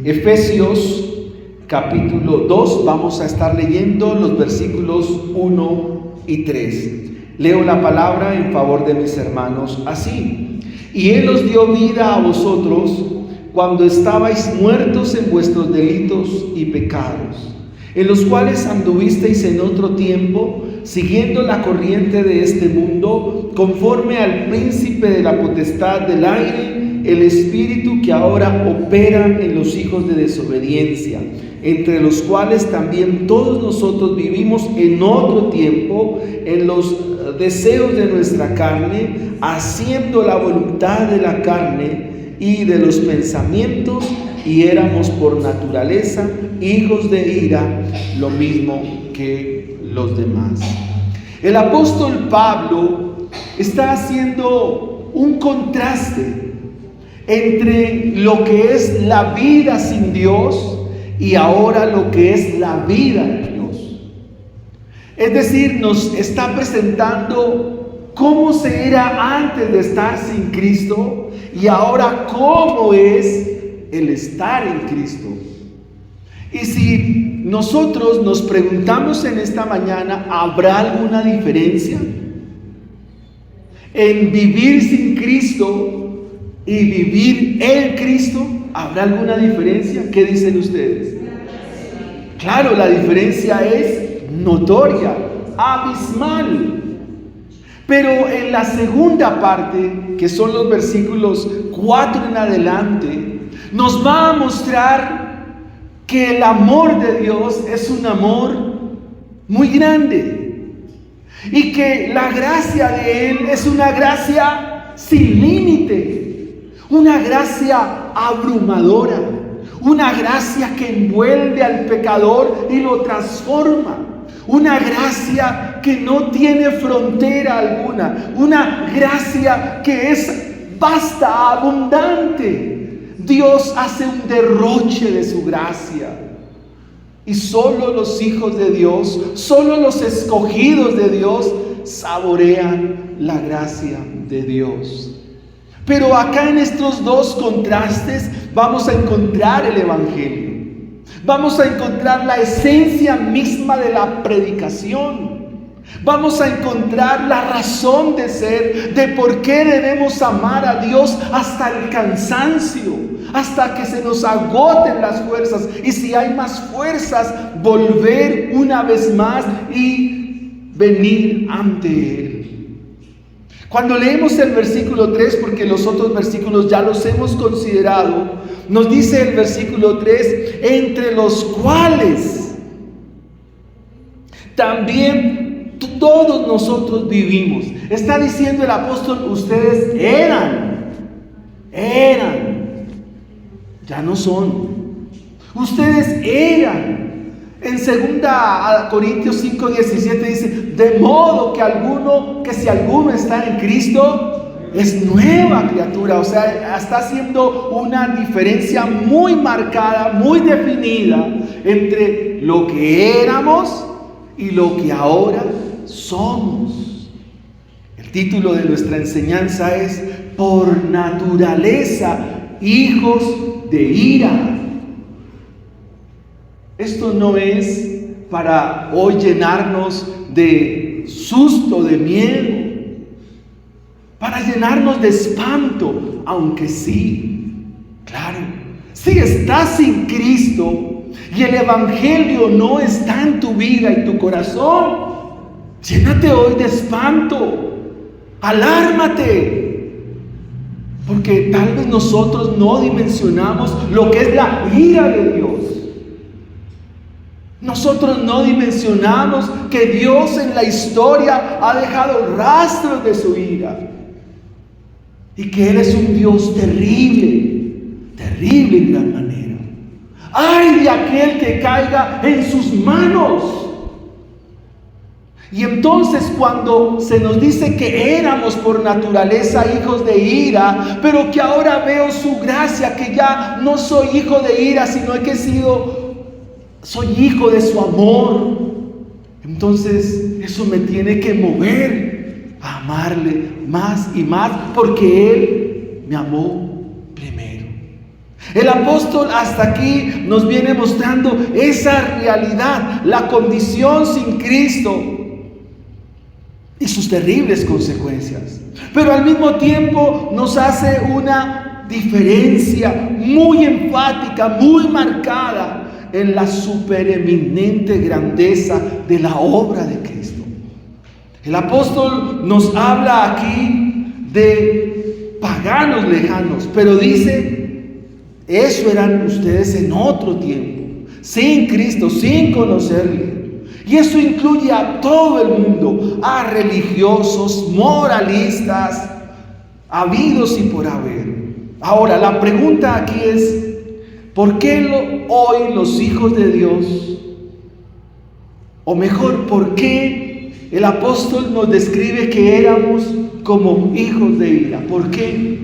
Efesios capítulo 2, vamos a estar leyendo los versículos 1 y 3. Leo la palabra en favor de mis hermanos así. Y Él os dio vida a vosotros cuando estabais muertos en vuestros delitos y pecados, en los cuales anduvisteis en otro tiempo, siguiendo la corriente de este mundo, conforme al príncipe de la potestad del aire, el espíritu que ahora opera en los hijos de desobediencia, entre los cuales también todos nosotros vivimos en otro tiempo, en los deseos de nuestra carne, haciendo la voluntad de la carne y de los pensamientos, y éramos por naturaleza hijos de ira, lo mismo que los demás. El apóstol Pablo está haciendo un contraste entre lo que es la vida sin Dios y ahora lo que es la vida de Dios. Es decir, nos está presentando cómo se era antes de estar sin Cristo y ahora cómo es el estar en Cristo. Y si nosotros nos preguntamos en esta mañana, ¿habrá alguna diferencia en vivir sin Cristo y vivir en Cristo? ¿Habrá alguna diferencia? ¿Qué dicen ustedes? Claro, la diferencia es notoria, abismal. Pero en la segunda parte, que son los versículos 4 en adelante, nos va a mostrar que el amor de Dios es un amor muy grande y que la gracia de Él es una gracia sin límite, una gracia abrumadora, una gracia que envuelve al pecador y lo transforma, una gracia que no tiene frontera alguna, una gracia que es vasta, abundante. Dios hace un derroche de su gracia y solo los hijos de Dios, solo los escogidos de Dios saborean la gracia de Dios. Pero acá en estos dos contrastes vamos a encontrar el Evangelio. Vamos a encontrar la esencia misma de la predicación. Vamos a encontrar la razón de ser, de por qué debemos amar a Dios hasta el cansancio, hasta que se nos agoten las fuerzas. Y si hay más fuerzas, volver una vez más y venir ante Él. Cuando leemos el versículo 3, porque los otros versículos ya los hemos considerado, nos dice el versículo 3, entre los cuales también todos nosotros vivimos. Está diciendo el apóstol, ustedes eran, ya no son. Ustedes eran. En 2 Corintios 5:17 dice, de modo que si alguno está en Cristo, es nueva criatura. O sea, está haciendo una diferencia muy marcada, muy definida entre lo que éramos y lo que ahora somos. El título de nuestra enseñanza es por naturaleza hijos de ira. Esto no es para hoy llenarnos de susto, de miedo, para llenarnos de espanto, aunque sí, claro, si estás sin Cristo y el Evangelio no está en tu vida y tu corazón, llénate hoy de espanto, alármate, porque tal vez nosotros no dimensionamos lo que es la ira de Dios. Nosotros no dimensionamos que Dios en la historia ha dejado rastros de su ira y que Él es un Dios terrible, terrible en gran manera. ¡Ay de aquel que caiga en sus manos! Y entonces cuando se nos dice que éramos por naturaleza hijos de ira, pero que ahora veo su gracia, que ya no soy hijo de ira, sino que soy hijo de su amor, entonces eso me tiene que mover a amarle más y más, porque Él me amó primero. El apóstol hasta aquí nos viene mostrando esa realidad, la condición sin Cristo y sus terribles consecuencias. Pero al mismo tiempo nos hace una diferencia muy enfática, muy marcada en la supereminente grandeza de la obra de Cristo. El apóstol nos habla aquí de paganos lejanos, pero dice: eso eran ustedes en otro tiempo, sin Cristo, sin conocerle. Y eso incluye a todo el mundo, a religiosos, moralistas, habidos y por haber. Ahora, la pregunta aquí es: ¿por qué hoy los hijos de Dios, o mejor, por qué el apóstol nos describe que éramos como hijos de ira? ¿Por qué?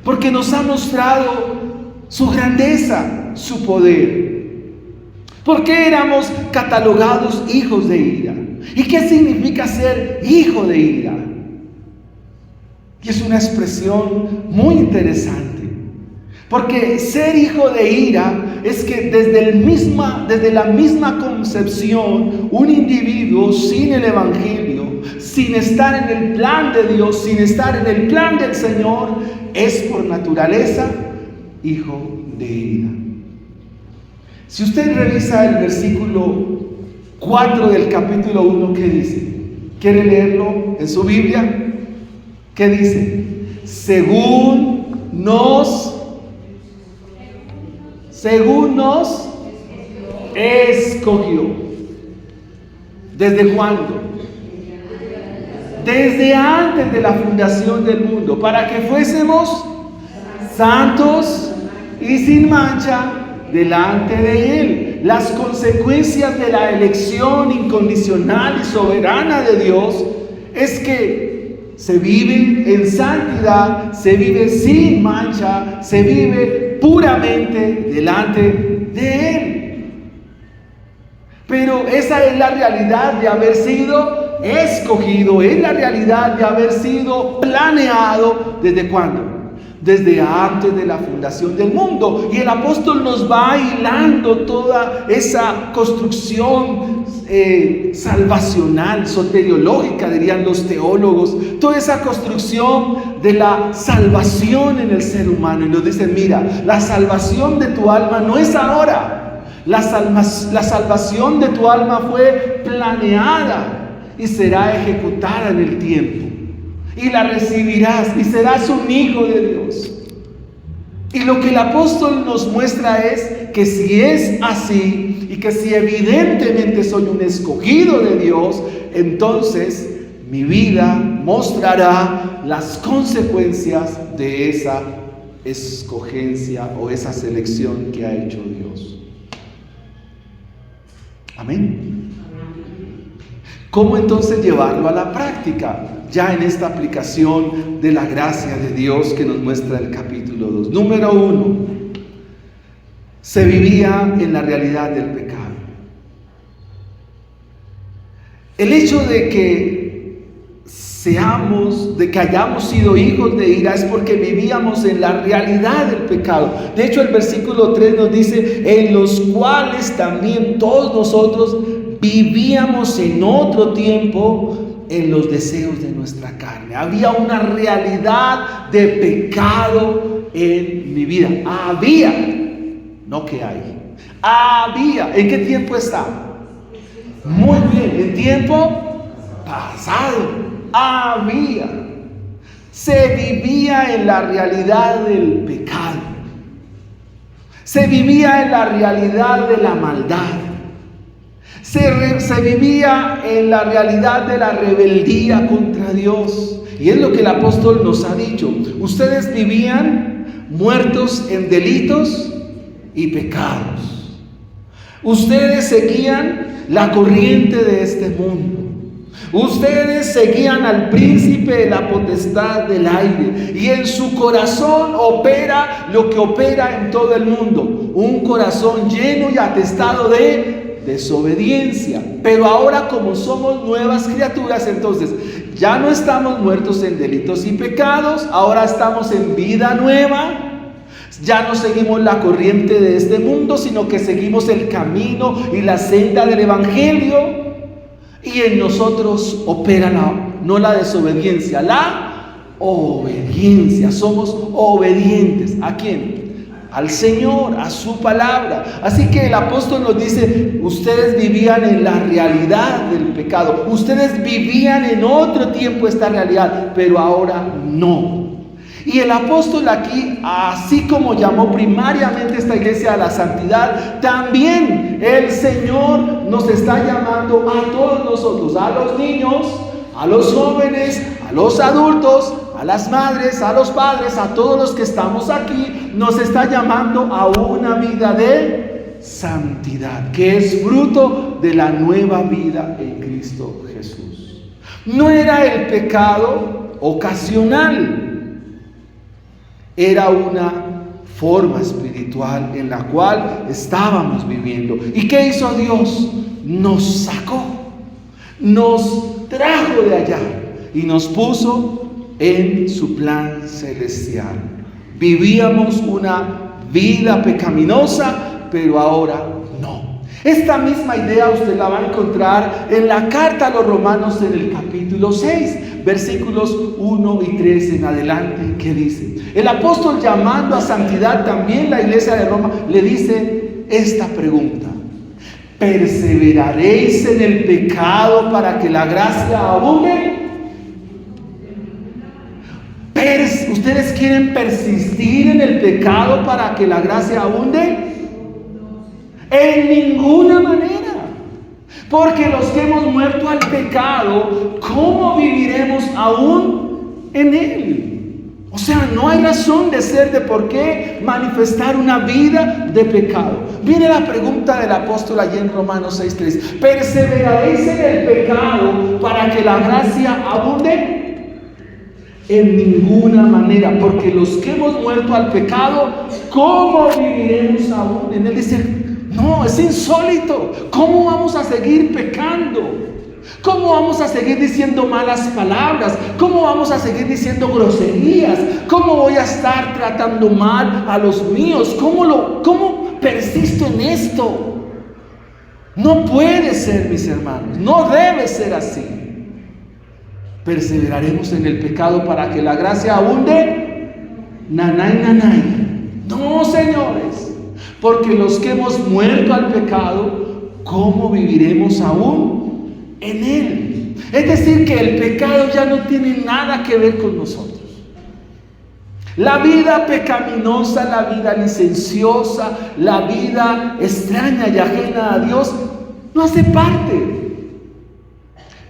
Porque nos ha mostrado su grandeza, su poder. ¿Por qué éramos catalogados hijos de ira? ¿Y qué significa ser hijo de ira? Y es una expresión muy interesante, porque ser hijo de ira es que desde la misma concepción, un individuo sin el Evangelio, sin estar en el plan de Dios, sin estar en el plan del Señor, es por naturaleza hijo de ira. Si usted revisa el versículo 4 del capítulo 1, ¿qué dice? ¿Quiere leerlo en su Biblia? ¿Qué dice? Según nos escogió. ¿Desde cuándo? Desde antes de la fundación del mundo, para que fuésemos santos y sin mancha delante de Él. Las consecuencias de la elección incondicional y soberana de Dios es que se vive en santidad, se vive sin mancha, se vive puramente delante de Él. Pero esa es la realidad de haber sido escogido, es la realidad de haber sido planeado. ¿Desde cuándo? Desde antes de la fundación del mundo. Y el apóstol nos va hilando toda esa construcción salvacional, soteriológica, dirían los teólogos, toda esa construcción de la salvación en el ser humano. Y nos dice: mira, la salvación de tu alma no es ahora. La salvación de tu alma fue planeada y será ejecutada en el tiempo. Y la recibirás y serás un hijo de Dios. Y lo que el apóstol nos muestra es que si es así, y que si evidentemente soy un escogido de Dios, entonces mi vida mostrará las consecuencias de esa escogencia o esa selección que ha hecho Dios. Amén. ¿Cómo entonces llevarlo a la práctica? Ya en esta aplicación de la gracia de Dios que nos muestra el capítulo 2. Número 1, se vivía en la realidad del pecado. El hecho de que hayamos sido hijos de ira es porque vivíamos en la realidad del pecado. De hecho, el versículo 3 nos dice: en los cuales también todos nosotros vivíamos en otro tiempo en los deseos de nuestra carne. Había una realidad de pecado en mi vida. Había, no que hay. Había. ¿En qué tiempo está? Muy bien, en tiempo pasado. Había. Se vivía en la realidad del pecado. Se vivía en la realidad de la maldad. Se vivía en la realidad de la rebeldía contra Dios. Y es lo que el apóstol nos ha dicho. Ustedes vivían muertos en delitos y pecados. Ustedes seguían la corriente de este mundo. Ustedes seguían al príncipe de la potestad del aire. Y en su corazón opera lo que opera en todo el mundo. Un corazón lleno y atestado de desobediencia. Pero ahora, como somos nuevas criaturas, entonces ya no estamos muertos en delitos y pecados, ahora estamos en vida nueva, Ya no seguimos la corriente de este mundo, sino que seguimos el camino y la senda del Evangelio. Y en nosotros opera no la desobediencia, la obediencia. Somos obedientes. ¿A quién? Al Señor, a su palabra. Así que el apóstol nos dice: ustedes vivían en la realidad del pecado, ustedes vivían en otro tiempo esta realidad, pero ahora no. Y el apóstol aquí, así como llamó primariamente esta iglesia a la santidad, también el Señor nos está llamando a todos nosotros, a los niños, a los jóvenes, a los adultos, a las madres, a los padres, a todos los que estamos aquí. Nos está llamando a una vida de santidad, que es fruto de la nueva vida en Cristo Jesús. No era el pecado ocasional, era una forma espiritual en la cual estábamos viviendo. ¿Y qué hizo Dios? Nos sacó, nos trajo de allá y nos puso en su plan celestial. Vivíamos una vida pecaminosa, pero ahora no. Esta misma idea usted la va a encontrar en la carta a los Romanos en el capítulo 6, versículos 1 y 3 en adelante, que dice: el apóstol, llamando a santidad también la iglesia de Roma, le dice esta pregunta: ¿perseveraréis en el pecado para que la gracia abunde? ¿Ustedes quieren persistir en el pecado para que la gracia abunde? En ninguna manera. Porque los que hemos muerto al pecado, ¿cómo viviremos aún en él? O sea, no hay razón de ser, de por qué manifestar una vida de pecado. Viene la pregunta del apóstol allí en Romanos 6:3: ¿perseveraréis en el pecado para que la gracia abunde? En ninguna manera, porque los que hemos muerto al pecado, ¿cómo viviremos aún en él? Dice: no, es insólito. ¿Cómo vamos a seguir pecando? ¿Cómo vamos a seguir diciendo malas palabras? ¿Cómo vamos a seguir diciendo groserías? ¿Cómo voy a estar tratando mal a los míos? ¿Cómo persisto en esto? No puede ser, mis hermanos. No debe ser así. ¿Perseveraremos en el pecado para que la gracia abunde? Nanay, nanay. No, señores. Porque los que hemos muerto al pecado, ¿cómo viviremos aún en él? Es decir, que el pecado ya no tiene nada que ver con nosotros. La vida pecaminosa, la vida licenciosa, la vida extraña y ajena a Dios, no hace parte.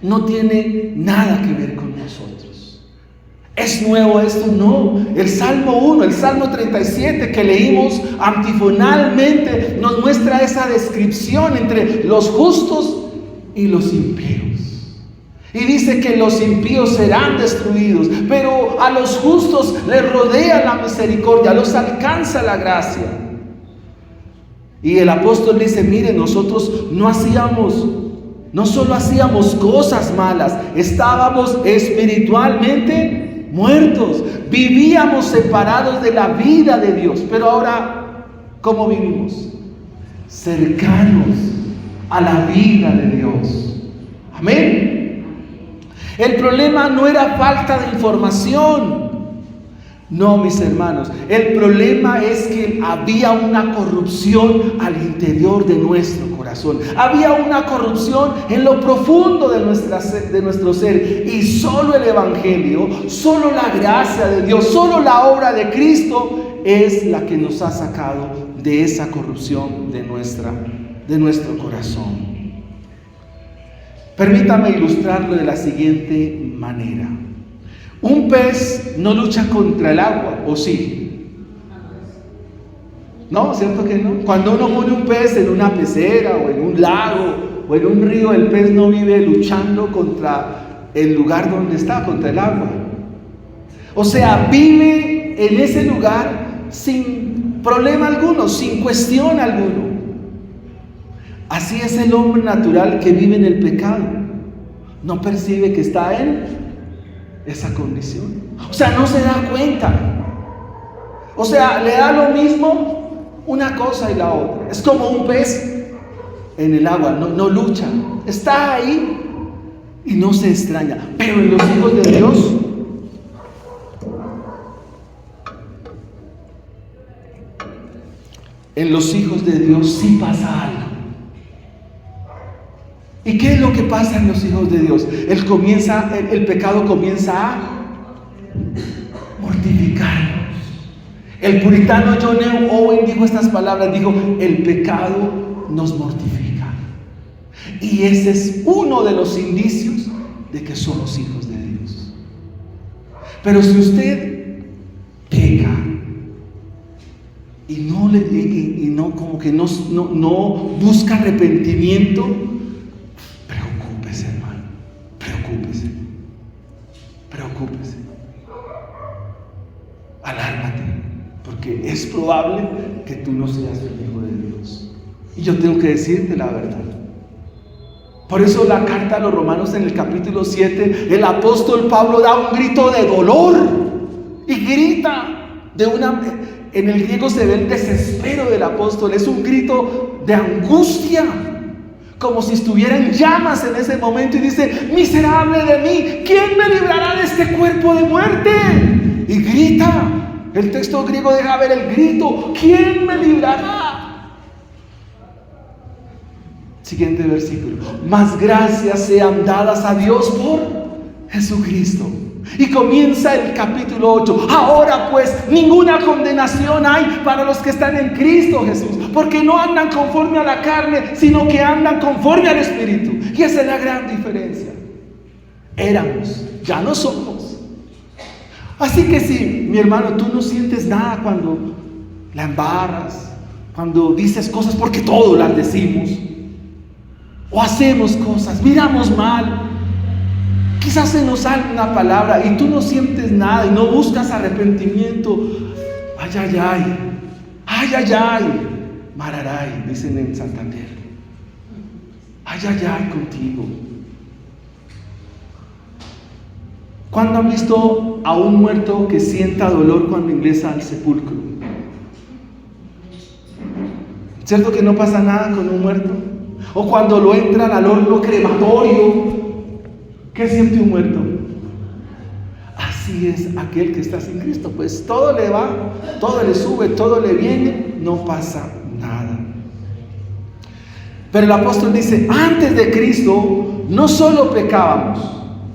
No tiene nada que ver con nosotros. ¿Es nuevo esto? No. El Salmo 1, el Salmo 37 que leímos antifonalmente nos muestra esa descripción entre los justos y los impíos. Y dice que los impíos serán destruidos, pero a los justos les rodea la misericordia, los alcanza la gracia. Y el apóstol dice: mire, nosotros no solo hacíamos cosas malas, estábamos espiritualmente muertos, vivíamos separados de la vida de Dios. Pero ahora, ¿cómo vivimos? Cercanos a la vida de Dios. Amén. El problema no era falta de información. No, mis hermanos, el problema es que había una corrupción al interior de nuestro corazón. Había una corrupción en lo profundo de nuestro ser. Y solo el Evangelio, solo la gracia de Dios, solo la obra de Cristo es la que nos ha sacado de esa corrupción de nuestro corazón. Permítame ilustrarlo de la siguiente manera. Un pez no lucha contra el agua, ¿o sí? No, ¿cierto que no? Cuando uno pone un pez en una pecera o en un lago o en un río, el pez no vive luchando contra el lugar donde está, contra el agua. O sea, vive en ese lugar sin problema alguno, sin cuestión alguno. Así es el hombre natural que vive en el pecado. No percibe que está en esa condición. O sea, no se da cuenta. O sea, le da lo mismo una cosa y la otra. Es como un pez en el agua, no lucha. Está ahí y no se extraña. Pero en los hijos de Dios, sí pasa algo. ¿Y qué es lo que pasa en los hijos de Dios? El pecado comienza a mortificarnos. El puritano John Owen dijo estas palabras, dijo: el pecado nos mortifica. Y ese es uno de los indicios de que somos hijos de Dios. Pero si usted peca y no busca arrepentimiento, preocúpese, hermano, preocúpese, alármate, porque es probable que tú no seas el hijo de Dios. Y yo tengo que decirte la verdad. Por eso la carta a los Romanos, en el capítulo 7, el apóstol Pablo da un grito de dolor y grita en el griego se ve el desespero del apóstol. Es un grito de angustia, como si estuviera en llamas en ese momento, y dice: miserable de mí, ¿quién me librará de este cuerpo de muerte? Y grita. El texto griego deja ver el grito: ¿quién me librará? Siguiente versículo: mas gracias sean dadas a Dios por Jesucristo. Y comienza el capítulo 8. Ahora pues, ninguna condenación hay para los que están en Cristo Jesús, porque no andan conforme a la carne, sino que andan conforme al Espíritu. Y esa es la gran diferencia. Éramos, ya no somos. Así que si, mi hermano, tú no sientes nada cuando la embarras, cuando dices cosas, porque todos las decimos, o hacemos cosas, miramos mal, quizás se nos sale una palabra y tú no sientes nada y no buscas arrepentimiento. Ay, ay, ay, ay, ay, ay, mararay, dicen en Santander. Ay, ay, ay, contigo. ¿Cuándo han visto a un muerto que sienta dolor cuando ingresa al sepulcro? ¿Cierto que no pasa nada con un muerto? O cuando lo entran al horno crematorio, ¿qué siente un muerto? Así es aquel que está sin Cristo. Pues todo le va, todo le sube, todo le viene, no pasa nada. Pero el apóstol dice: antes de Cristo no solo pecábamos,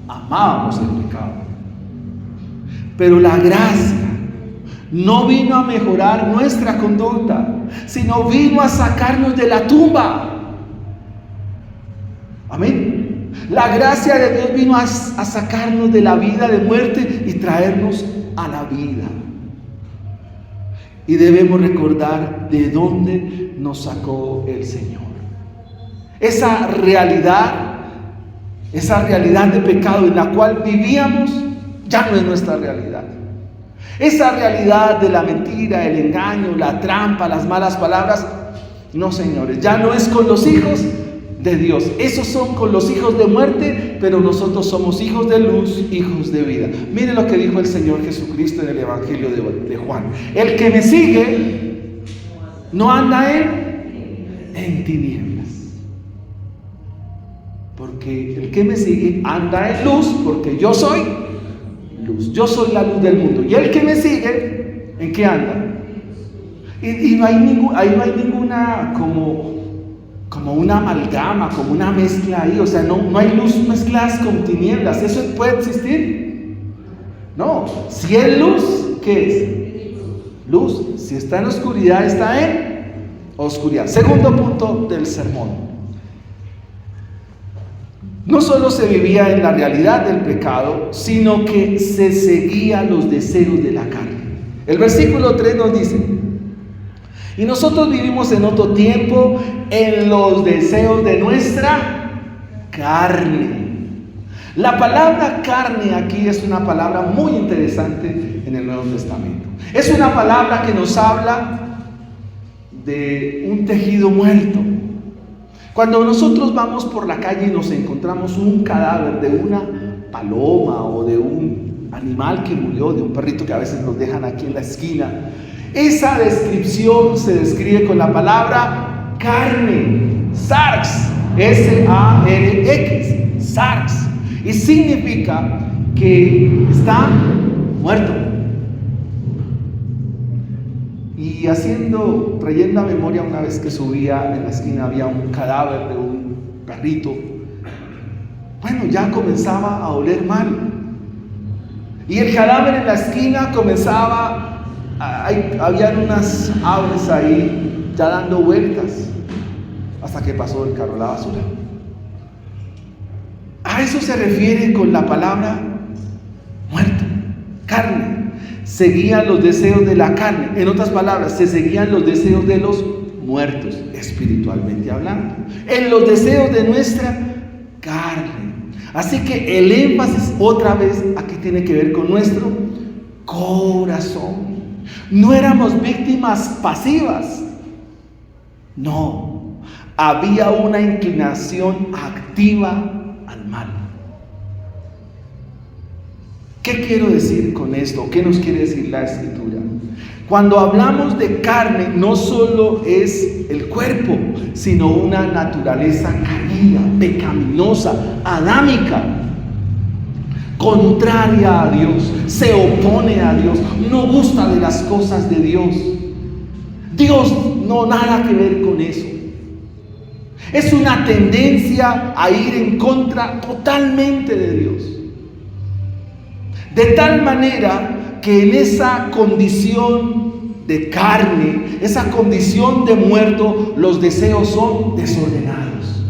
amábamos el pecado, pero la gracia no vino a mejorar nuestra conducta, sino vino a sacarnos de la tumba. Amén. La gracia de Dios vino a sacarnos de la vida de muerte y traernos a la vida. Y debemos recordar de dónde nos sacó el Señor. Esa realidad de pecado en la cual vivíamos, ya no es nuestra realidad. Esa realidad de la mentira, el engaño, la trampa, las malas palabras, no, señores, ya no es con los hijos de Dios. Esos son con los hijos de muerte, pero nosotros somos hijos de luz, hijos de vida. Mire lo que dijo el Señor Jesucristo en el Evangelio de Juan: el que me sigue no anda en tinieblas, porque el que me sigue anda en luz, porque yo soy luz, yo soy la luz del mundo. Y el que me sigue, ¿en qué anda? Y no hay ninguna como una amalgama, como una mezcla ahí. O sea, no hay luz mezcladas con tinieblas. ¿Eso puede existir? No. Si es luz, ¿qué es? Luz. Si está en oscuridad, está en oscuridad. Segundo punto del sermón: no solo se vivía en la realidad del pecado, sino que se seguían los deseos de la carne. El versículo 3 nos dice: y nosotros vivimos en otro tiempo en los deseos de nuestra carne. La palabra carne aquí es una palabra muy interesante en el Nuevo Testamento. Es una palabra que nos habla de un tejido muerto. Cuando nosotros vamos por la calle y nos encontramos un cadáver de una paloma o de un animal que murió, de un perrito que a veces nos dejan aquí en la esquina, Esa descripción se describe con la palabra carne, sarx, S-A-R-X, sarx, y significa que está muerto. Y trayendo a memoria, una vez que subía en la esquina había un cadáver de un perrito. Bueno, ya comenzaba a oler mal. Y el cadáver en la esquina comenzaba, habían unas aves ahí ya dando vueltas, hasta que pasó el carro a la basura. A eso se refiere con la palabra muerto, carne. Seguían los deseos de la carne. En otras palabras, se seguían los deseos de los muertos, espiritualmente hablando, en los deseos de nuestra carne. Así que el énfasis otra vez aquí tiene que ver con nuestro corazón. No éramos víctimas pasivas. No, había una inclinación activa al mal. ¿Qué quiero decir con esto? ¿Qué nos quiere decir la Escritura? Cuando hablamos de carne, no solo es el cuerpo, sino una naturaleza caída, pecaminosa, adámica, contraria a Dios, se opone a Dios, no gusta de las cosas de Dios. Dios no nada que ver con eso. Es una tendencia a ir en contra totalmente de Dios. De tal manera que en esa condición de carne, esa condición de muerto, los deseos son desordenados.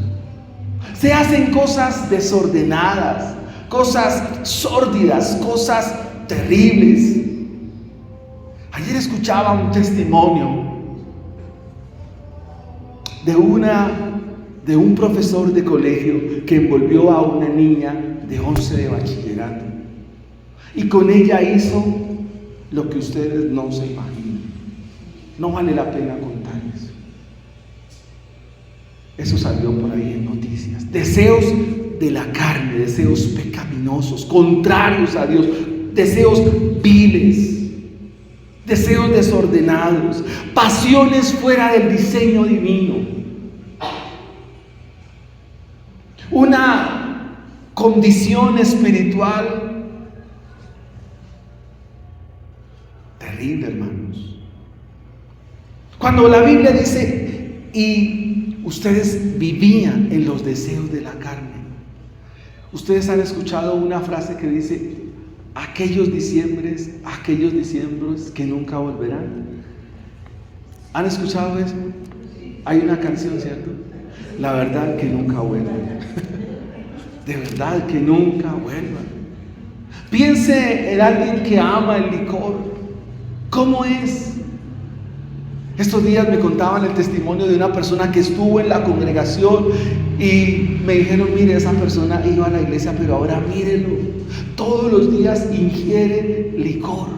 Se hacen cosas desordenadas, cosas sórdidas, cosas terribles. Ayer escuchaba un testimonio de un profesor de colegio que envolvió a una niña de 11 de bachillerato. Y con ella hizo lo que ustedes no se imaginan. No vale la pena contar eso. Eso salió por ahí en noticias. Deseos de la carne, deseos pecaminosos, contrarios a Dios, deseos viles, deseos desordenados, pasiones fuera del diseño divino. Una condición espiritual terrible, hermanos. Cuando la Biblia dice, y ustedes vivían en los deseos de la carne, ustedes han escuchado una frase que dice, aquellos diciembres que nunca volverán. ¿Han escuchado eso? Hay una canción, ¿cierto? La verdad que nunca vuelven. De verdad que nunca vuelvan. Piense en alguien que ama el licor. ¿Cómo es? Estos días me contaban el testimonio de una persona que estuvo en la congregación y me dijeron, mire, esa persona iba a la iglesia, pero ahora mírelo, todos los días ingiere licor.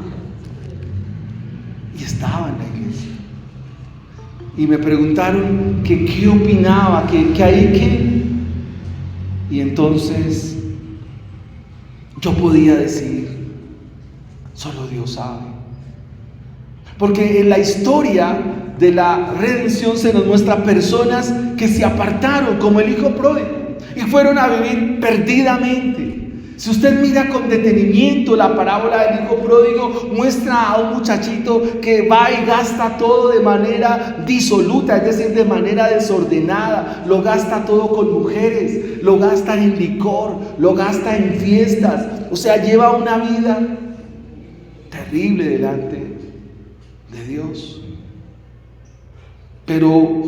Y estaba en la iglesia. Y me preguntaron que qué opinaba, que ahí qué. Y entonces yo podía decir, solo Dios sabe. Porque en la historia de la redención se nos muestra personas que se apartaron, como el hijo pródigo, y fueron a vivir perdidamente. Si usted mira con detenimiento la parábola del hijo pródigo, muestra a un muchachito que va y gasta todo de manera disoluta, es decir, de manera desordenada. Lo gasta todo con mujeres, lo gasta en licor, lo gasta en fiestas. O sea, lleva una vida terrible delante de Dios. Pero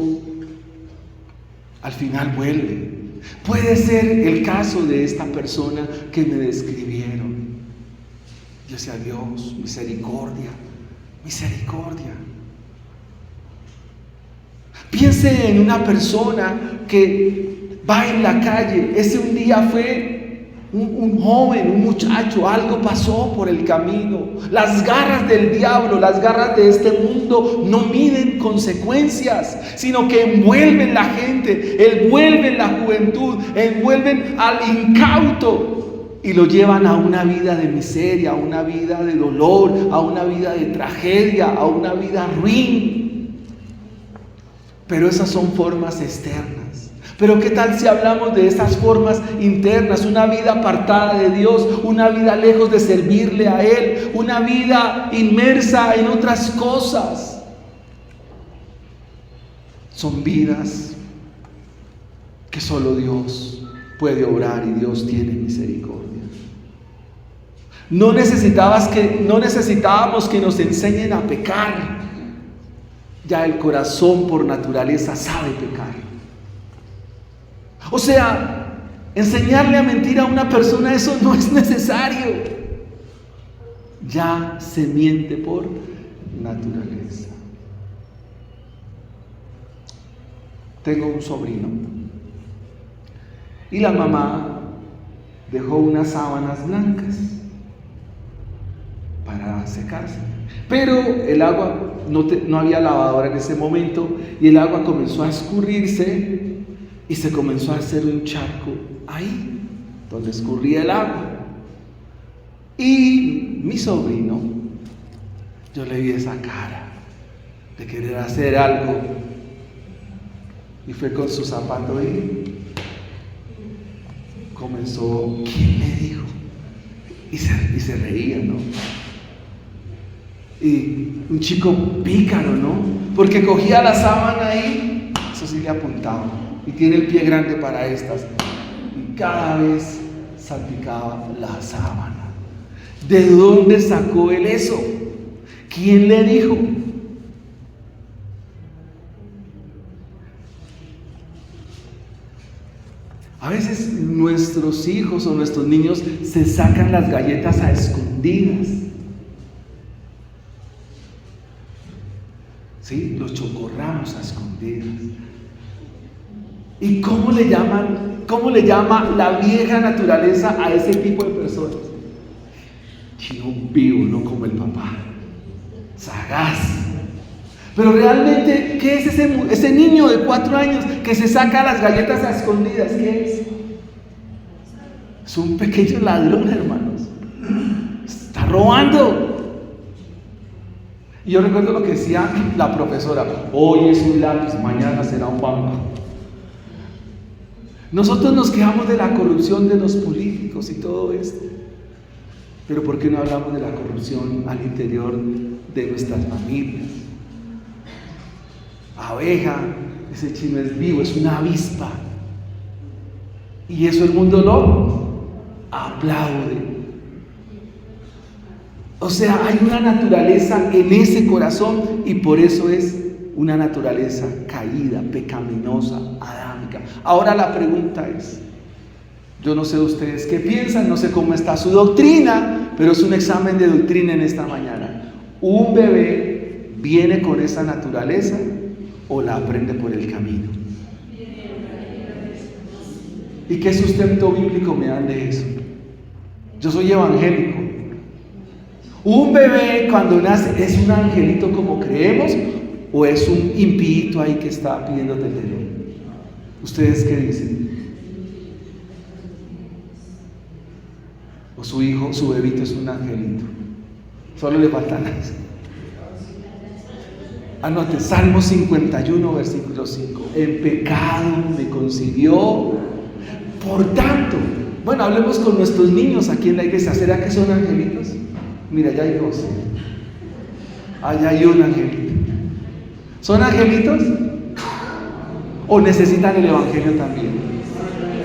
al final vuelve. Puede ser el caso de esta persona que me describieron. Yo decía, Dios, misericordia, misericordia. Piense en una persona que va en la calle. Ese un día fue un joven, un muchacho, algo pasó por el camino. Las garras del diablo, las garras de este mundo no miden consecuencias, sino que envuelven la gente, envuelven la juventud, envuelven al incauto. y lo llevan a una vida de miseria, a una vida de dolor, a una vida de tragedia, a una vida ruin. Pero esas son formas externas. Pero ¿qué tal si hablamos de esas formas internas? Una vida apartada de Dios, una vida lejos de servirle a Él, una vida inmersa en otras cosas. Son vidas que solo Dios puede obrar y Dios tiene misericordia. No necesitábamos que nos enseñen a pecar. Ya el corazón por naturaleza sabe pecar. O sea, enseñarle a mentir a una persona, eso no es necesario. Ya se miente por naturaleza. Tengo un sobrino y la mamá dejó unas sábanas blancas para secarse, pero el agua no había lavadora en ese momento y el agua comenzó a escurrirse y se comenzó a hacer un charco ahí donde escurría el agua. Y mi sobrino, yo le vi esa cara de querer hacer algo y fue con su zapato y comenzó, ¿quién me dijo? Y se reía, ¿no? Y un chico pícaro, ¿no? Porque cogía la sábana ahí, eso sí le apuntaba, y tiene el pie grande para estas, y cada vez salpicaba la sábana. ¿De dónde sacó él eso? ¿Quién le dijo? A veces nuestros hijos o nuestros niños se sacan las galletas a escondidas. ¿Sí? Los chocorramos a escondidas. ¿Y cómo le llama la vieja naturaleza a ese tipo de personas? Chino vivo, no como el papá. Sagaz. Pero realmente, ¿qué es ese niño de 4 años que se saca las galletas a escondidas? ¿Qué es? Es un pequeño ladrón, hermanos. Está robando. Y yo recuerdo lo que decía la profesora: hoy es un lápiz, mañana será un banco. Nosotros nos quejamos de la corrupción de los políticos y todo esto, pero ¿por qué no hablamos de la corrupción al interior de nuestras familias? Abeja, ese chino es vivo, es una avispa, y eso el mundo lo aplaude. O sea, hay una naturaleza en ese corazón y por eso es una naturaleza caída, pecaminosa, adámica. Ahora la pregunta es, yo no sé ustedes qué piensan, no sé cómo está su doctrina, pero es un examen de doctrina en esta mañana. ¿Un bebé viene con esa naturaleza o la aprende por el camino? ¿Y qué sustento bíblico me dan de eso? Yo soy evangélico. ¿Un bebé cuando nace es un angelito como creemos o es un impíito ahí que está pidiendo tetero? ¿Ustedes qué dicen? ¿O su hijo, su bebito es un angelito? Solo le faltan eso. Anote, Salmo 51, versículo 5. En pecado me concibió. Por tanto, bueno, hablemos con nuestros niños aquí en la iglesia. ¿Será que son angelitos? Mira, allá hay 12. Allá hay un angelito. ¿Son angelitos? ¿O necesitan el evangelio también?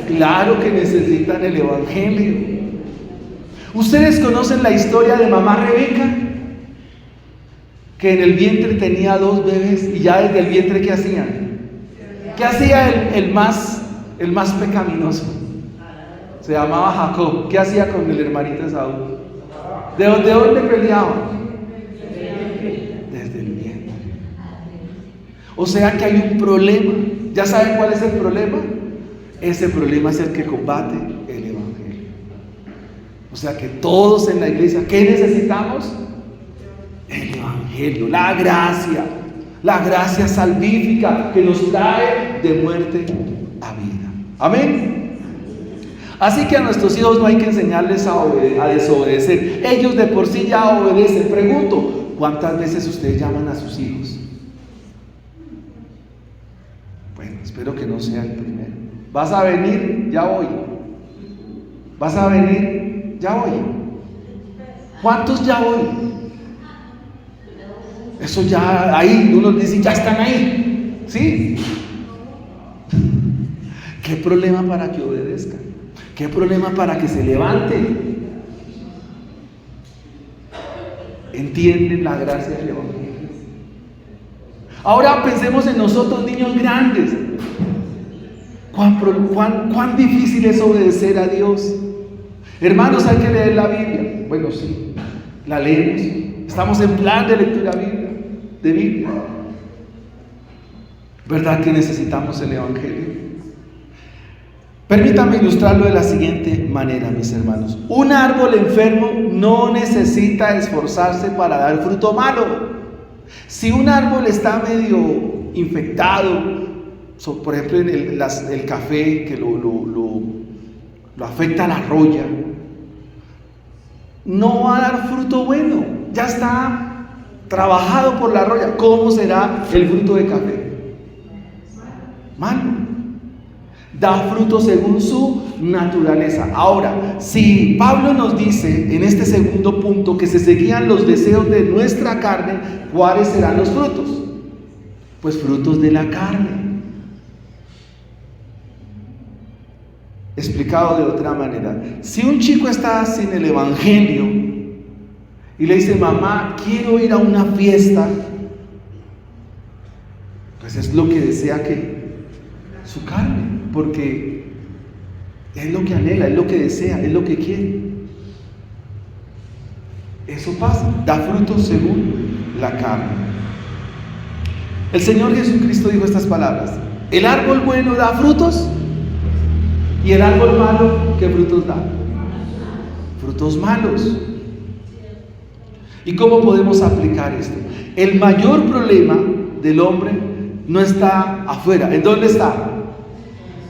Claro que necesitan el evangelio. ¿Ustedes conocen la historia de mamá Rebeca? Que en el vientre tenía 2 bebés y ya desde el vientre, ¿qué hacían? ¿Qué hacía el más pecaminoso? Se llamaba Jacob. ¿Qué hacía con el hermanito Esaú? ¿De dónde peleaban? Desde el vientre. O sea que hay un problema. ¿Ya saben cuál es el problema? Ese problema es el que combate el evangelio. O sea que todos en la iglesia, ¿qué necesitamos? El evangelio, la gracia salvífica que nos trae de muerte a vida. Amén. Así que a nuestros hijos no hay que enseñarles a desobedecer. Ellos de por sí ya obedecen. Pregunto, ¿cuántas veces ustedes llaman a sus hijos? Bueno, espero que no sea el primero. ¿Vas a venir? Ya voy. ¿Vas a venir? Ya voy. ¿Cuántos ya voy? Eso ya ahí, uno dice, ya están ahí. ¿Sí? ¿Qué problema para que obedezcan? ¿Qué problema para que se levanten? ¿Entienden la gracia del Evangelio? Ahora pensemos en nosotros, niños grandes. ¿Cuán difícil es obedecer a Dios? Hermanos, hay que leer la Biblia. Bueno, sí, la leemos. Estamos en plan de lectura de Biblia. ¿Verdad que necesitamos el Evangelio? Permítanme ilustrarlo de la siguiente manera, mis hermanos. Un árbol enfermo no necesita esforzarse para dar fruto malo. Si un árbol está medio infectado, por ejemplo el café que lo afecta a la roya, no va a dar fruto bueno. Ya está trabajado por la roya. ¿Cómo será el fruto de café? Malo. Da fruto según su naturaleza. Ahora, si Pablo nos dice en este segundo punto que se seguían los deseos de nuestra carne, ¿cuáles serán los frutos? Pues frutos de la carne. Explicado de otra manera, si un chico está sin el Evangelio y le dice, mamá, quiero ir a una fiesta, pues es lo que desea que su carne, porque es lo que anhela, es lo que desea, es lo que quiere. Eso pasa, da frutos según la carne. El Señor Jesucristo dijo estas palabras: el árbol bueno da frutos, y el árbol malo, ¿qué frutos da? Frutos malos. ¿Y cómo podemos aplicar esto? El mayor problema del hombre no está afuera. ¿En dónde está?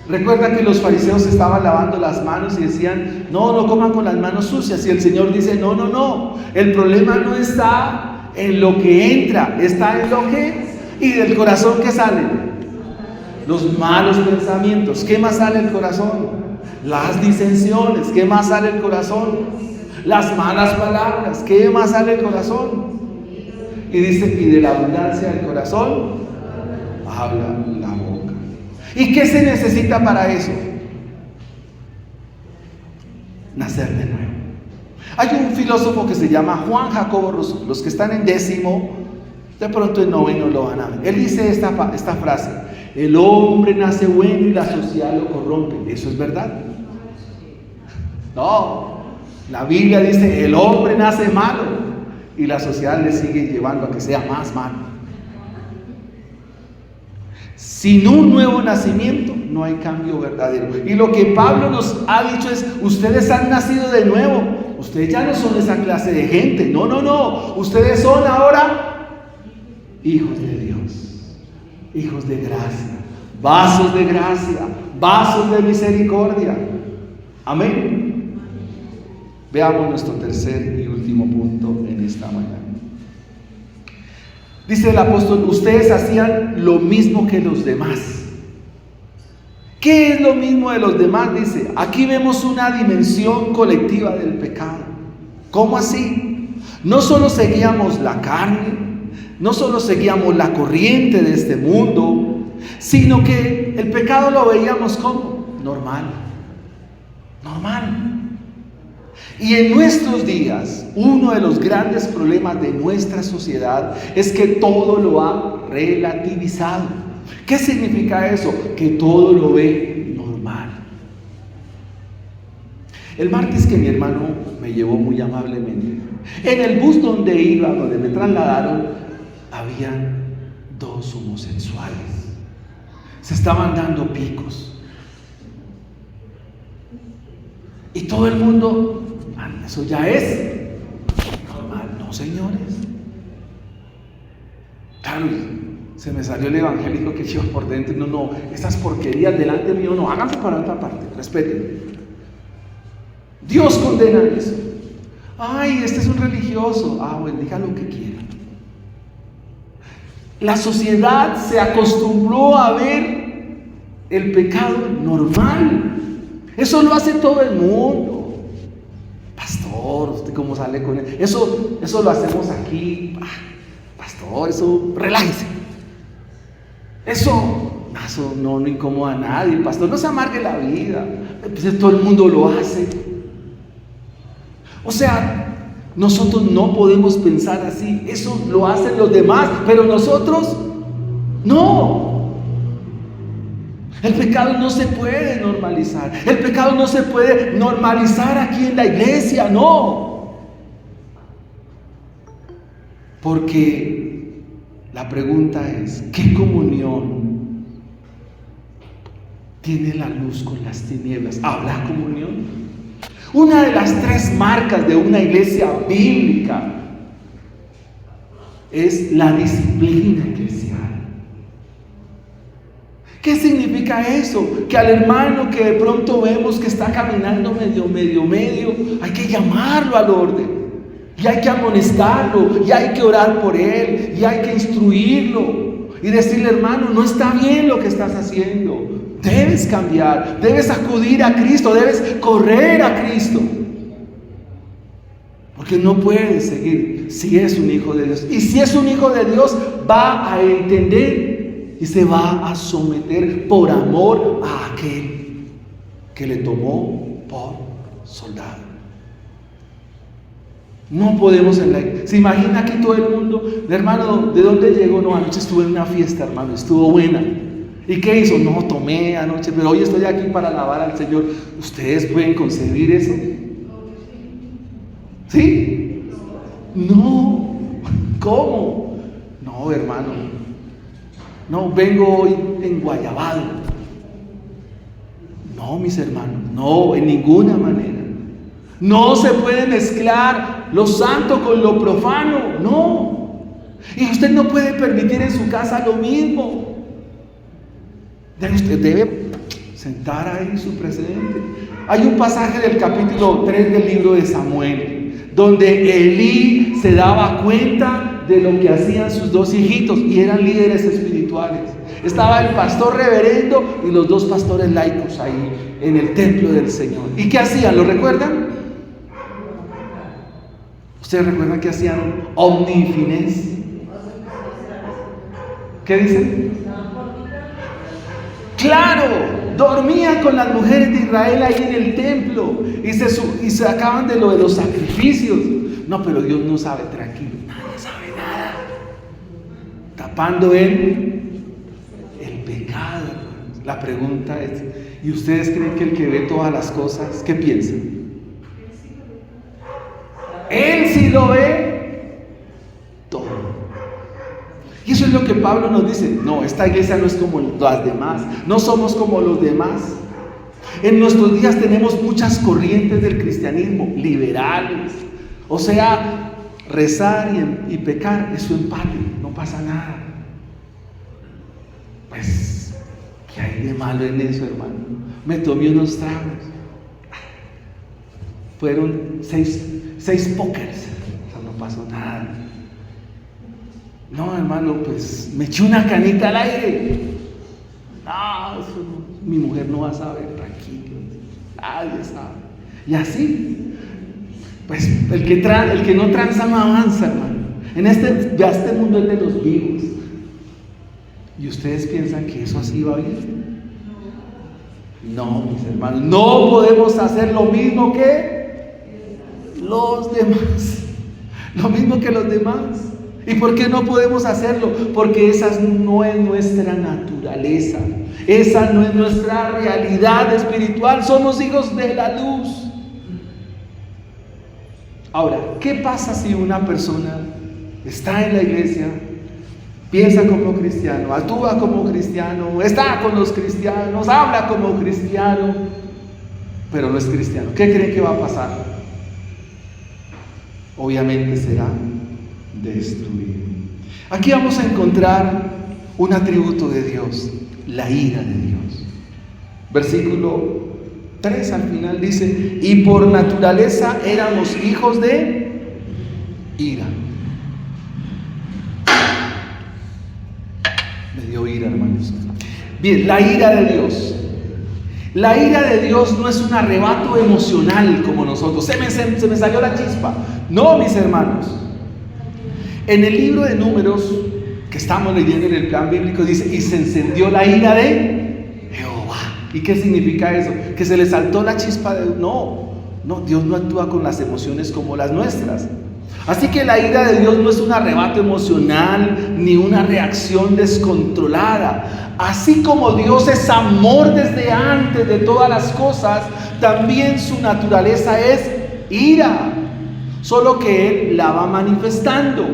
Recuerda que los fariseos estaban lavando las manos y decían, no coman con las manos sucias. Y el Señor dice, no. El problema no está en lo que entra, está en lo que... Y del corazón, ¿qué sale? Los malos pensamientos. ¿Qué más sale del corazón? Las disensiones. ¿Qué más sale del corazón? Las malas palabras. ¿Qué más sale del corazón? Y dice, y de la abundancia del corazón habla la boca. ¿Y qué se necesita para eso? Nacer de nuevo. Hay un filósofo que se llama Juan Jacobo Rousseau. Los que están en 10º, de pronto en 9º lo van a ver. Él dice esta frase: el hombre nace bueno y la sociedad lo corrompe. ¿Eso es verdad? No, la Biblia dice el hombre nace malo y la sociedad le sigue llevando a que sea más malo. Sin un nuevo nacimiento no hay cambio verdadero. Y lo que Pablo nos ha dicho es, ustedes han nacido de nuevo. Ustedes ya no son esa clase de gente. No. Ustedes son ahora hijos de Dios, hijos de gracia, vasos de gracia, vasos de misericordia. Amén. Veamos nuestro tercer y último punto en esta mañana. Dice el apóstol, ustedes hacían lo mismo que los demás. ¿Qué es lo mismo de los demás? Dice, aquí vemos una dimensión colectiva del pecado. ¿Cómo así? No solo seguíamos la carne, no solo seguíamos la corriente de este mundo, sino que el pecado lo veíamos como normal. Y en nuestros días, uno de los grandes problemas de nuestra sociedad es que todo lo ha relativizado. ¿Qué significa eso? Que todo lo ve normal. El martes que mi hermano me llevó muy amablemente, en el bus donde me trasladaron, habían 2 homosexuales. Se estaban dando picos. Y todo el mundo, eso ya es normal. No, señores. Claro, se me salió el evangélico que llevo por dentro. No, esas porquerías delante mío no, háganse para otra parte, respeten. Dios condena eso. Ay, este es un religioso. Bueno, diga lo que quiera. La sociedad se acostumbró a ver el pecado normal. Eso lo hace todo el mundo. Pastor, ¿usted cómo sale con él? Eso lo hacemos aquí. Pastor, eso, relájese. Eso no incomoda a nadie. Pastor, no se amargue la vida. Pues todo el mundo lo hace. O sea, nosotros no podemos pensar así. Eso lo hacen los demás, pero nosotros no. El pecado no se puede normalizar. El pecado no se puede normalizar aquí en la iglesia, no. Porque la pregunta es, ¿qué comunión tiene la luz con las tinieblas? ¿Habrá comunión? Una de las 3 marcas de una iglesia bíblica es la disciplina eclesial. ¿Qué significa eso? Que al hermano que de pronto vemos que está caminando medio, hay que llamarlo al orden, y hay que amonestarlo, y hay que orar por él, y hay que instruirlo, y decirle: hermano, no está bien lo que estás haciendo, debes cambiar, debes acudir a Cristo, debes correr a Cristo, porque no puedes seguir si es un hijo de Dios. Y si es un hijo de Dios, va a entender y se va a someter por amor a aquel que le tomó por soldado. No podemos ¿se imagina aquí todo el mundo? Hermano, ¿de dónde llegó? No, anoche estuve en una fiesta, hermano, estuvo buena. ¿Y qué hizo? No, tomé anoche, pero hoy estoy aquí para alabar al Señor. ¿Ustedes pueden concebir eso? ¿Sí? No. ¿Cómo? No, hermano. No, vengo hoy en Guayabado. No, mis hermanos, no, en ninguna manera. No se puede mezclar lo santo con lo profano, no. Y usted no puede permitir en su casa lo mismo. Usted debe sentar ahí su presente. Hay un pasaje del capítulo 3 del libro de Samuel, donde Elí se daba cuenta de lo que hacían sus 2 hijitos, y eran líderes espirituales. Estaba el pastor reverendo y los 2 pastores laicos ahí en el templo del Señor. ¿Y qué hacían? ¿Lo recuerdan? ¿Ustedes recuerdan que hacían? Omnifines. ¿Qué dicen? Claro, dormían con las mujeres de Israel ahí en el templo y se sacaban de lo de los sacrificios. No, pero Dios no sabe, tranquilo, nadie sabe nada. Tapando el pecado. La pregunta es, ¿y ustedes creen que el que ve todas las cosas, qué piensa? Él sí lo ve todo. Y eso es lo que Pablo nos dice. No, esta iglesia no es como las demás. No somos como los demás. En nuestros días tenemos muchas corrientes del cristianismo liberales. O sea, rezar y pecar es su empate, no pasa nada. Pues, ¿qué hay de malo en eso, hermano? Me tomé unos tragos. Fueron seis pokers. O sea, no pasó nada. No, hermano, pues me eché una canita al aire. No, eso no, mi mujer no va a saber, tranquilo. Nadie sabe. Y así, pues el que no tranza no avanza, hermano. Este mundo es de los vivos. ¿Y ustedes piensan que eso así va bien? No, mis hermanos, no podemos hacer lo mismo que los demás. Lo mismo que los demás. ¿Y por qué no podemos hacerlo? Porque esa no es nuestra naturaleza. Esa no es nuestra realidad espiritual. Somos hijos de la luz. Ahora, ¿qué pasa si una persona está en la iglesia, piensa como cristiano, actúa como cristiano, está con los cristianos, habla como cristiano, pero no es cristiano? ¿Qué creen que va a pasar? Obviamente será destruido. Aquí vamos a encontrar un atributo de Dios, la ira de Dios. Versículo 3 al final dice, y por naturaleza éramos hijos de ira. Me dio ira, hermanos. Bien, la ira de Dios. La ira de Dios no es un arrebato emocional como nosotros. Se me salió la chispa. No, mis hermanos. En el libro de Números, que estamos leyendo en el plan bíblico, dice, y se encendió la ira de Jehová. ¿Y qué significa eso? Que se le saltó la chispa de... No, Dios no actúa con las emociones como las nuestras. Así que la ira de Dios no es un arrebato emocional ni una reacción descontrolada. Así como Dios es amor desde antes de todas las cosas, también su naturaleza es ira, solo que Él la va manifestando.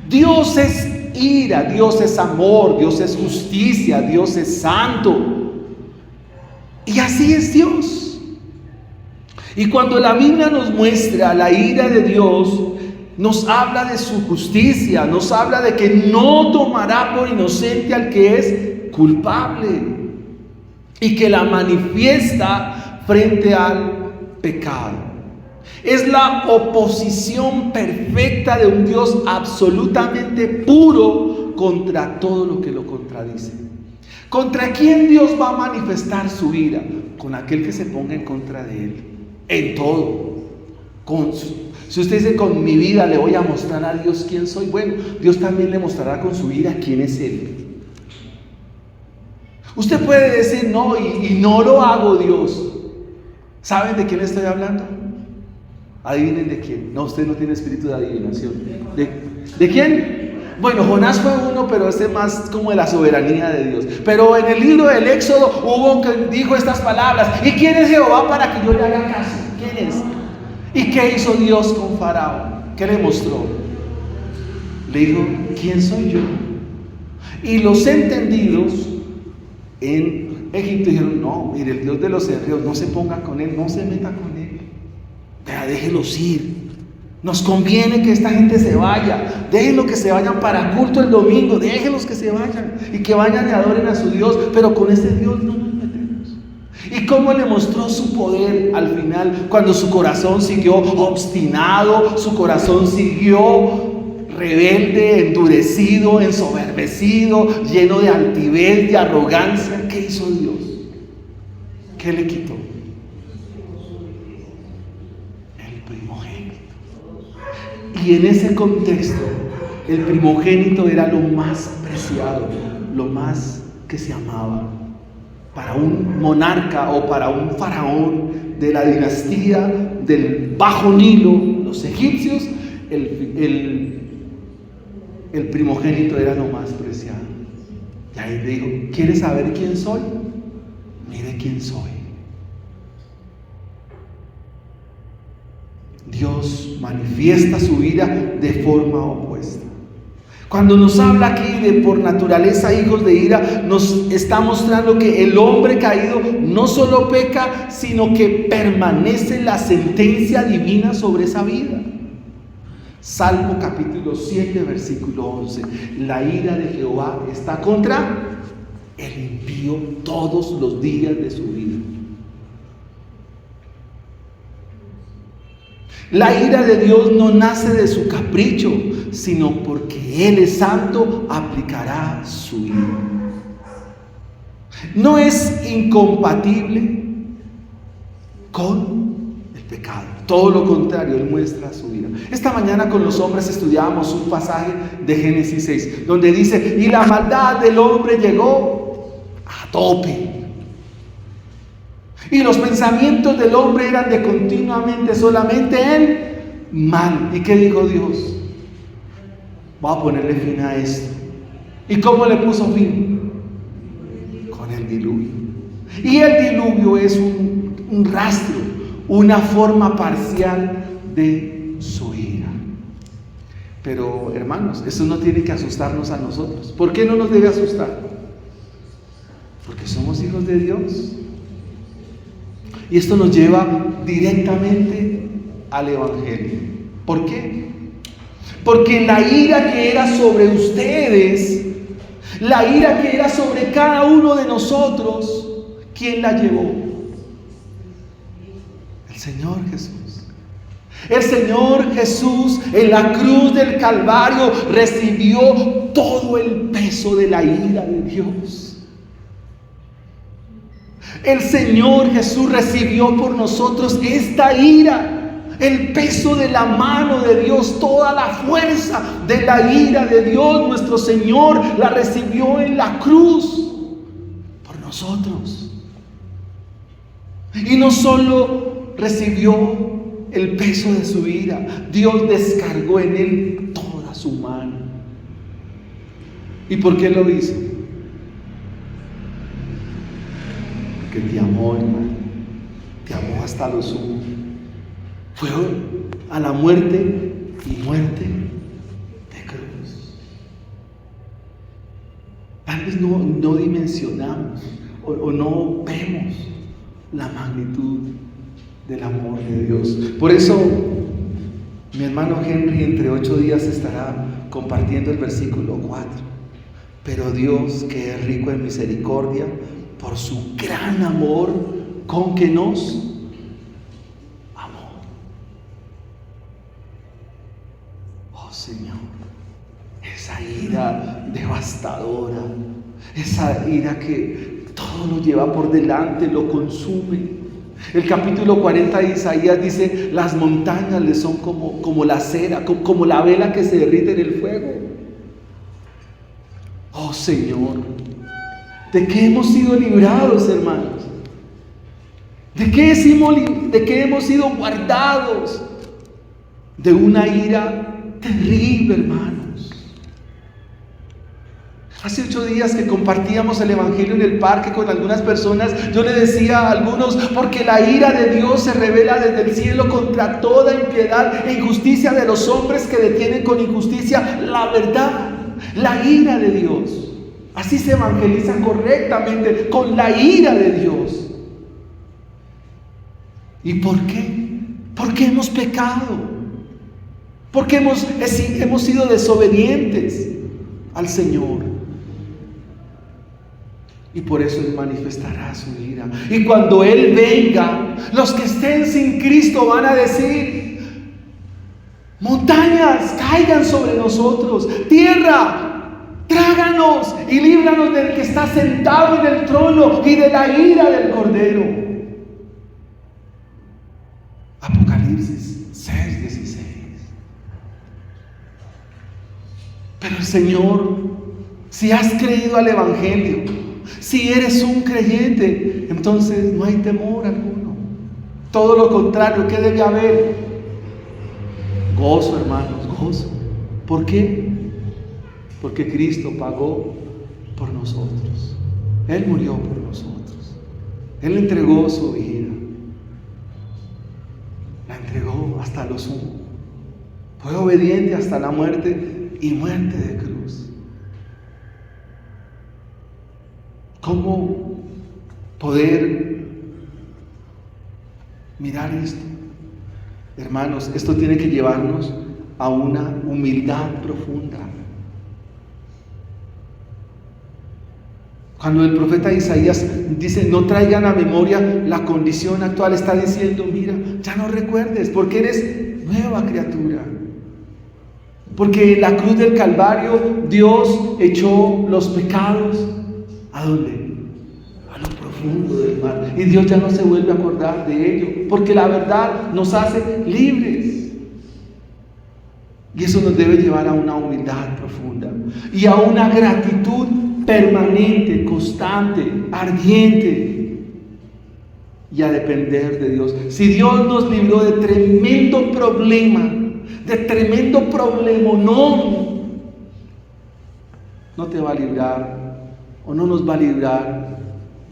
Dios es ira, Dios es amor, Dios es justicia, Dios es santo. Y así es Dios. Y cuando la Biblia nos muestra la ira de Dios, nos habla de su justicia, nos habla de que no tomará por inocente al que es culpable y que la manifiesta frente al pecado. Es la oposición perfecta de un Dios absolutamente puro contra todo lo que lo contradice. ¿Contra quién Dios va a manifestar su ira? Con aquel que se ponga en contra de Él. En todo. Si usted dice, con mi vida le voy a mostrar a Dios quién soy, bueno, Dios también le mostrará con su vida quién es Él. Usted puede decir, no, y no lo hago, Dios. ¿Saben de quién estoy hablando? Adivinen de quién. No, usted no tiene espíritu de adivinación. ¿De quién? Bueno, Jonás fue uno, pero ese más como de la soberanía de Dios. Pero en el libro del Éxodo hubo que dijo estas palabras: ¿y quién es Jehová para que yo le haga caso? ¿Quién es? ¿Y qué hizo Dios con Faraón? ¿Qué le mostró? Le dijo, ¿quién soy yo? Y los entendidos en Egipto dijeron, no, mire, el Dios de los hebreos, no se ponga con él, no se meta con él. Vea, déjelos ir. Nos conviene que esta gente se vaya. Déjenlos que se vayan para culto el domingo. Déjenlos que se vayan y que vayan y adoren a su Dios. Pero con este Dios no nos metemos. ¿Y cómo le mostró su poder al final? Cuando su corazón siguió obstinado, su corazón siguió rebelde, endurecido, ensoberbecido, lleno de altivez, de arrogancia. ¿Qué hizo Dios? ¿Qué le quitó? Y en ese contexto, el primogénito era lo más preciado, lo más que se amaba. Para un monarca o para un faraón de la dinastía del Bajo Nilo, los egipcios, el primogénito era lo más preciado. Y ahí le dijo, ¿quieres saber quién soy? Mire quién soy. Dios manifiesta su ira de forma opuesta. Cuando nos habla aquí de por naturaleza hijos de ira, nos está mostrando que el hombre caído no solo peca, sino que permanece la sentencia divina sobre esa vida. Salmo capítulo 7, versículo 11. La ira de Jehová está contra el impío todos los días de su vida. La ira de Dios no nace de su capricho, sino porque Él es santo, aplicará su ira. No es incompatible con el pecado. Todo lo contrario, Él muestra su ira. Esta mañana con los hombres estudiábamos un pasaje de Génesis 6, donde dice, y la maldad del hombre llegó a tope. Y los pensamientos del hombre eran de continuamente solamente el mal. ¿Y qué dijo Dios? Voy a ponerle fin a esto. ¿Y cómo le puso fin? Con el diluvio. Y el diluvio es un rastro, una forma parcial de su ira. Pero hermanos, eso no tiene que asustarnos a nosotros. ¿Por qué no nos debe asustar? Porque somos hijos de Dios. Y esto nos lleva directamente al Evangelio. ¿Por qué? Porque la ira que era sobre ustedes, la ira que era sobre cada uno de nosotros, ¿quién la llevó? El Señor Jesús. El Señor Jesús en la cruz del Calvario recibió todo el peso de la ira de Dios. El Señor Jesús recibió por nosotros esta ira, el peso de la mano de Dios, toda la fuerza de la ira de Dios. Nuestro Señor la recibió en la cruz por nosotros. Y no solo recibió el peso de su ira, Dios descargó en él toda su mano. ¿Y por qué lo hizo? Porque te amó, hermano. Te amó hasta lo sumo. Fue a la muerte y muerte de cruz. Tal vez no dimensionamos o no vemos la magnitud del amor de Dios. Por eso mi hermano Henry entre 8 días estará compartiendo el versículo 4. Pero Dios, que es rico en misericordia, por su gran amor con que nos amó. Oh Señor, esa ira devastadora, esa ira que todo lo lleva por delante, lo consume. El capítulo 40 de Isaías dice: las montañas le son como la cera, como la vela que se derrite en el fuego. Oh Señor, ¿de qué hemos sido librados, hermanos? ¿De qué hemos sido guardados? De una ira terrible, hermanos. Hace 8 días que compartíamos el evangelio en el parque con algunas personas, yo le decía a algunos: porque la ira de Dios se revela desde el cielo contra toda impiedad e injusticia de los hombres que detienen con injusticia la verdad. La ira de Dios. Así se evangeliza correctamente, con la ira de Dios. ¿Y por qué? Porque hemos pecado. Porque hemos sido desobedientes al Señor. Y por eso Él manifestará su ira. Y cuando Él venga, los que estén sin Cristo van a decir: montañas, caigan sobre nosotros. Tierra, tráganos y líbranos del que está sentado en el trono y de la ira del Cordero. Apocalipsis 6:16. Pero el Señor, si has creído al Evangelio, si eres un creyente, entonces no hay temor alguno. Todo lo contrario, ¿qué debe haber? Gozo, hermanos, gozo. ¿Por qué? Porque Cristo pagó por nosotros. Él murió por nosotros. Él entregó su vida. La entregó hasta lo sumo. Fue obediente hasta la muerte y muerte de cruz. ¿Cómo poder mirar esto? Hermanos, esto tiene que llevarnos a una humildad profunda. Cuando el profeta Isaías dice: no traigan a memoria la condición actual, está diciendo: mira, ya no recuerdes, porque eres nueva criatura. Porque en la cruz del Calvario Dios echó los pecados. ¿A dónde? A lo profundo del mar. Y Dios ya no se vuelve a acordar de ello, porque la verdad nos hace libres. Y eso nos debe llevar a una humildad profunda y a una gratitud permanente, constante, ardiente, y a depender de Dios. Si Dios nos libró de tremendo problema, de tremendo problemonón, no te va a librar o no nos va a librar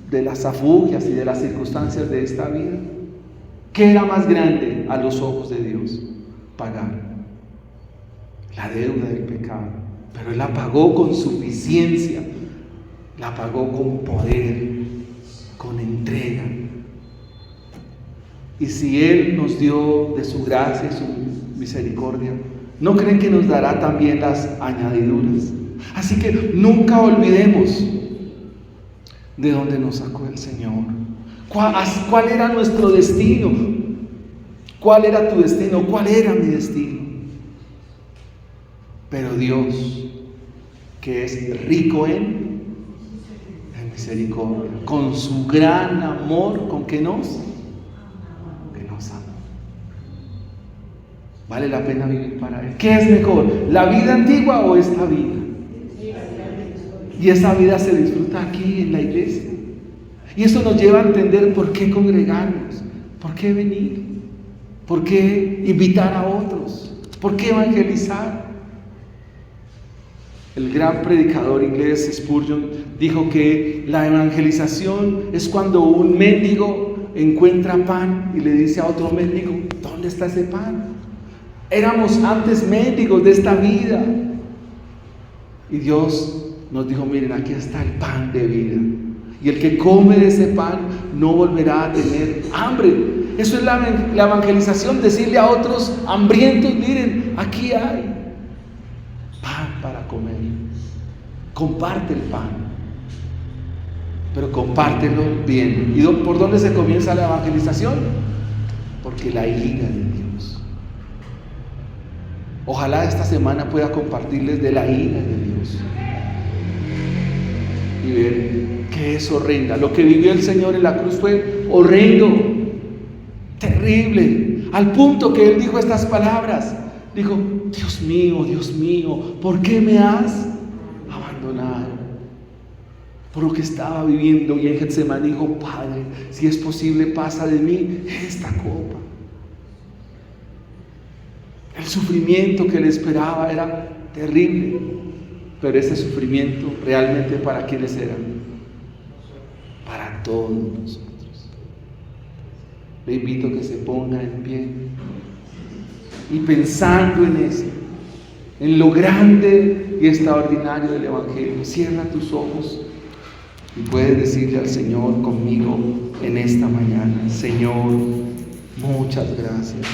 de las afugias y de las circunstancias de esta vida. ¿Qué era más grande a los ojos de Dios? Pagar la deuda del pecado. Pero Él la pagó con suficiencia, la pagó con poder, con entrega. Y si Él nos dio de su gracia y su misericordia, ¿no creen que nos dará también las añadiduras? Así que nunca olvidemos de dónde nos sacó el Señor. ¿Cuál era nuestro destino? ¿Cuál era tu destino? ¿Cuál era mi destino? Pero Dios, que es rico en misericordia, con su gran amor, ¿con qué nos ama? ¿Vale la pena vivir para Él? ¿Qué es mejor? ¿La vida antigua o esta vida? Y esa vida se disfruta aquí en la iglesia. Y eso nos lleva a entender por qué congregarnos, por qué venir, por qué invitar a otros, por qué evangelizar. El gran predicador inglés Spurgeon dijo que la evangelización es cuando un mendigo encuentra pan y le dice a otro mendigo: ¿dónde está ese pan? Éramos antes mendigos de esta vida. Y Dios nos dijo: miren, aquí está el pan de vida. Y el que come de ese pan no volverá a tener hambre. Eso es la evangelización, decirle a otros hambrientos: miren, aquí hay pan para comer. Comparte el pan, pero compártelo bien. ¿Y por dónde se comienza la evangelización? Porque la ira de Dios. Ojalá esta semana pueda compartirles de la ira de Dios y ver que es horrenda. Lo que vivió el Señor en la cruz fue horrendo, terrible, al punto que Él dijo estas palabras. Dijo: Dios mío, ¿por qué me has abandonado? Por lo que estaba viviendo. Y en Getsemaní dijo: Padre, si es posible, pasa de mí esta copa. El sufrimiento que le esperaba era terrible, pero ese sufrimiento realmente, ¿para quiénes era? Para todos nosotros. Le invito a que se ponga en pie y, pensando en eso, en lo grande y extraordinario del Evangelio, cierra tus ojos y puedes decirle al Señor conmigo en esta mañana: Señor, muchas gracias.